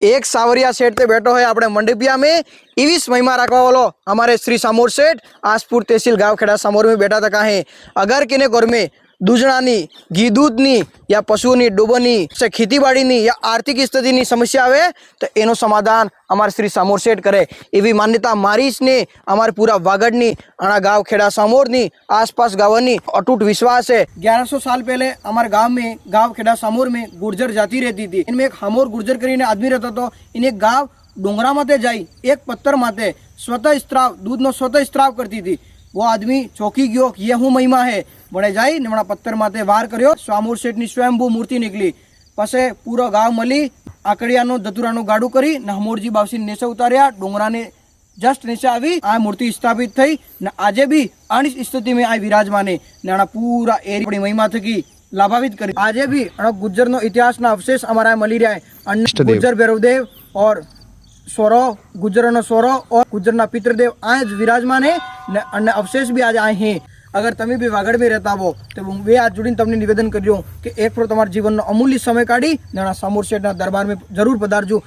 एक सावरिया सेठ पे बैठो है अपने मंडपिया में इविस महिमा रखवा वालो हमारे श्री सामोर सेठ आसपुर तहसील गाँव खेड़ा सामोर में बैठा था है। अगर किने घर में दूजणानी घी दूधनी या पशुओनी डूबोनी से खेतीबाड़ीनी या आर्थिक स्थितिनी समस्या आवे तो एनो समाधान अमार श्री सामोर सेठ करे एवी मान्यता मारी ने अमार पूरा वागड़नी अणा गाँव खेड़ा सामोरनी आसपास गाँवनी अटूट विश्वास है। 1100 साल पहले हमारे गाँव में गाँव खेड़ा सामोर में गुर्जर जाति रहती थी। इनमें एक हमोर गुर्जर करीने आदमी रहता तो इन्हें गाँव डोंगरा माते जाई एक पत्थर माते स्वतः स्त्राव दूध नो स्वतः स्त्राव करती थी। वो आदमी चौकी गयो ये हूँ महिमा है बड़े जाई ने पत्थर माते वार कर्यो सामोर सेठ नी स्वयंभू मूर्ति निकली। पछे पूरा गाँव मली आकड़ियानो दतुरानो गाडू करी ने हमोरजी बावसी नीचे उतार्या डोंगरा ने जस्ट नीचे आवी आ मूर्ति स्थापित थई ने आजे भी आनी स्थिति में आ विराजमाने ने पूरा एरिया महिमा थकी लाभावित करी। आजे भी गुज्जर नो इतिहास ना अवशेष हमारा मली रहा है। गुज्जर भैरवदेव और सोरो गुज्जर नो सोरो और गुज्जर ना पितृदेव आज विराजमान है ने अन्य अवशेष भी आज आए हैं। अगर तमे भी वागड़ में रहता हो तो वे आज जुड़ीने तमने निवेदन कर्यो कि एक जीवन नो अमूल्य समय काढ़ी सामोर सेठ ना दरबार में जरूर पधारजो।